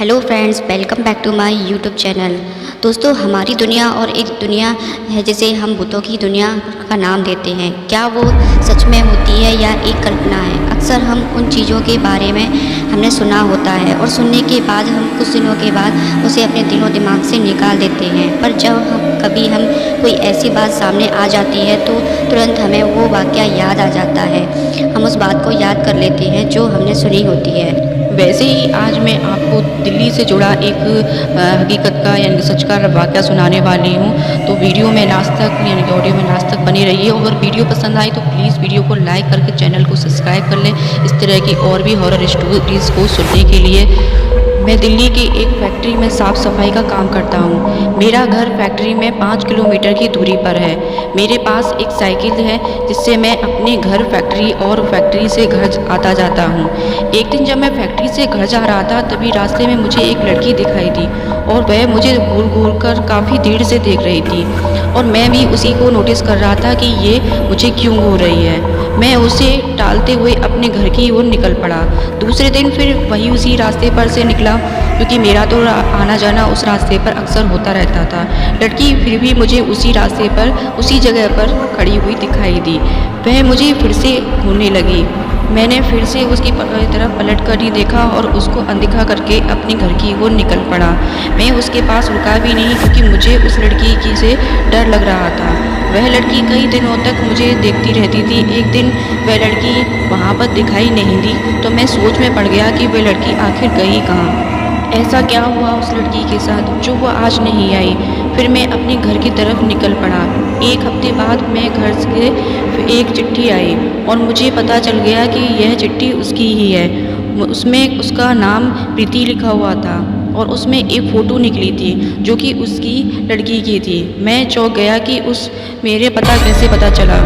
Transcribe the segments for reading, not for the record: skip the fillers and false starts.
Hello friends, welcome back to my YouTube channel. दोस्तों, हमारी दुनिया और एक दुनिया है जिसे हम भूतों की दुनिया का नाम देते हैं। क्या वो सच में होती है या एक कल्पना है? अक्सर हम उन चीज़ों के बारे में हमने सुना होता है और सुनने के बाद हम कुछ दिनों के बाद उसे अपने दिलो दिमाग से निकाल देते हैं। पर जब कभी हम कोई ऐसी बात सामने आ जाती है तो तुरंत हमें वो वाक़या याद आ जाता है। हम उस बात को याद कर लेते हैं जो हमने सुनी होती है। वैसे ही आज मैं आपको दिल्ली से जुड़ा एक हकीकत का यानी कि सच का वाक़या सुनाने वाली हूँ। तो वीडियो में लास्ट तक यानी कि ऑडियो में लास्ट तक बनी रहिए। अगर वीडियो पसंद आई तो प्लीज़ वीडियो को लाइक करके चैनल को सब्सक्राइब कर लें इस तरह की और भी हॉरर स्टोरीज़ को सुनने के लिए। मैं दिल्ली की एक फैक्ट्री में साफ़ सफाई का काम करता हूँ। मेरा घर फैक्ट्री में 5 किलोमीटर की दूरी पर है। मेरे पास एक साइकिल है जिससे मैं अपने घर फैक्ट्री और फैक्ट्री से घर आता जाता हूँ। एक दिन जब मैं फैक्ट्री से घर जा रहा था तभी रास्ते में मुझे एक लड़की दिखाई दी और वह मुझे घूर घूर कर काफ़ी देर से देख रही थी और मैं भी उसी को नोटिस कर रहा था कि ये मुझे क्यों घूर रही है। मैं उसे टालते हुए अपने घर की ओर निकल पड़ा। दूसरे दिन फिर वही उसी रास्ते पर से निकला क्योंकि मेरा तो आना जाना उस रास्ते पर अक्सर होता रहता था। लड़की फिर भी मुझे उसी रास्ते पर उसी जगह पर खड़ी हुई दिखाई दी। वह मुझे फिर से घूरने लगी। मैंने फिर से उसकी तरफ पलट कर ही देखा और उसको अनदेखा करके अपने घर की ओर निकल पड़ा। मैं उसके पास रुका भी नहीं क्योंकि मुझे उस लड़की की से डर लग रहा था। वह लड़की कई दिनों तक मुझे देखती रहती थी। एक दिन वह लड़की वहाँ पर दिखाई नहीं दी तो मैं सोच में पड़ गया कि वह लड़की आखिर गई कहाँ। ऐसा क्या हुआ उस लड़की के साथ जो वो आज नहीं आई। फिर मैं अपने घर की तरफ निकल पड़ा। एक हफ्ते बाद मैं घर से एक चिट्ठी आई और मुझे पता चल गया कि यह चिट्ठी उसकी ही है। उसमें उसका नाम प्रीति लिखा हुआ था और उसमें एक फ़ोटो निकली थी जो कि उसकी लड़की की थी। मैं चौंक गया कि उस मेरे पता कैसे पता चला।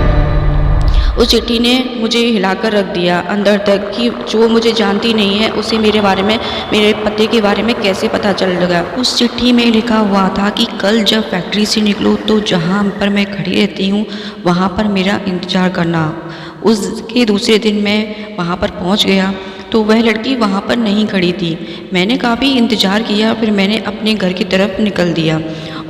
उस चिट्ठी ने मुझे हिलाकर रख दिया अंदर तक कि जो मुझे जानती नहीं है उसे मेरे बारे में मेरे पते के बारे में कैसे पता चल लगा। उस चिट्ठी में लिखा हुआ था कि कल जब फैक्ट्री से निकलो तो जहाँ पर मैं खड़ी रहती हूँ वहाँ पर मेरा इंतज़ार करना। उसके दूसरे दिन मैं वहाँ पर पहुँच गया तो वह लड़की वहाँ पर नहीं खड़ी थी। मैंने काफ़ी इंतज़ार किया फिर मैंने अपने घर की तरफ निकल दिया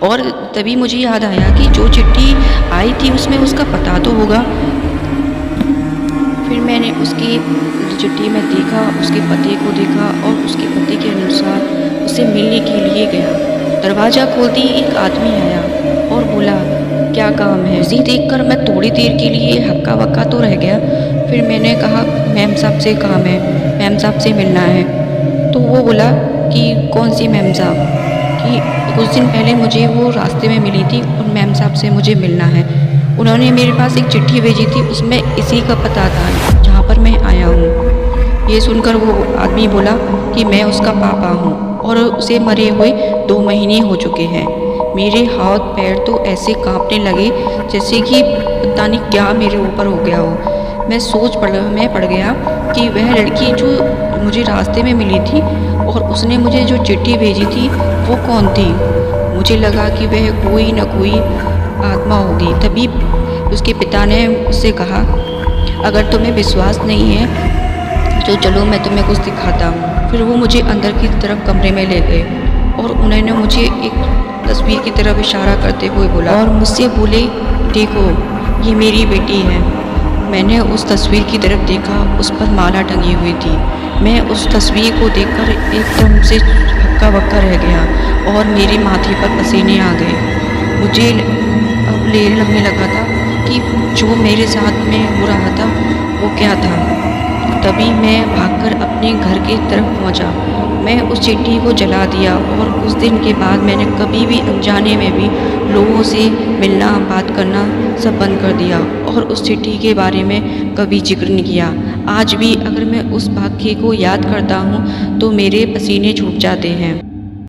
और तभी मुझे याद आया कि जो चिट्ठी आई थी उसमें उसका पता तो होगा। फिर मैंने उसकी चिट्ठी में देखा, उसके पते को देखा और उसके पते के अनुसार उसे मिलने के लिए गया। दरवाज़ा खोलते ही एक आदमी आया और बोला, क्या काम है? उसे देखकर मैं थोड़ी देर के लिए हक्का बक्का तो रह गया। फिर मैंने कहा, मैम साहब से काम है, मैम साहब से मिलना है। तो वो बोला कि कौन सी मैम साहब? कि कुछ दिन पहले मुझे वो रास्ते में मिली थी और मैम साहब से मुझे मिलना है। उन्होंने मेरे पास एक चिट्ठी भेजी थी, उसमें इसी का पता था जहाँ पर मैं आया हूँ। ये सुनकर वो आदमी बोला कि मैं उसका पापा हूँ और उसे मरे हुए 2 महीने हो चुके हैं। मेरे हाथ पैर तो ऐसे कांपने लगे जैसे कि पता नहीं क्या मेरे ऊपर हो गया हो। मैं पड़ गया कि वह लड़की जो मुझे रास्ते में मिली थी और उसने मुझे जो चिट्ठी भेजी थी वो कौन थी। मुझे लगा कि वह कोई न कोई आत्मा होगी। तभी उसके पिता ने उससे कहा, अगर तुम्हें विश्वास नहीं है तो चलो मैं तुम्हें कुछ दिखाता हूँ। फिर वो मुझे अंदर की तरफ कमरे में ले गए और उन्होंने मुझे एक तस्वीर की तरफ इशारा करते हुए बोला और मुझसे बोले, देखो ये मेरी बेटी है। मैंने उस तस्वीर की तरफ देखा, उस पर माला टंगी हुई थी। मैं उस तस्वीर को देखकर एकदम से हक्का बक्का रह गया और मेरे माथे पर पसीने आ गए। मुझे अब लगने लगा था कि जो मेरे साथ में हो रहा था वो क्या था। तभी मैं भागकर अपने घर की तरफ पहुंचा। मैं उस चिट्ठी को जला दिया और उस दिन के बाद मैंने कभी भी अनजाने में भी लोगों से मिलना बात करना सब बंद कर दिया और उस चिट्ठी के बारे में कभी जिक्र नहीं किया। आज भी अगर मैं उस वाक़ये को याद करता हूँ तो मेरे पसीने छूट जाते हैं।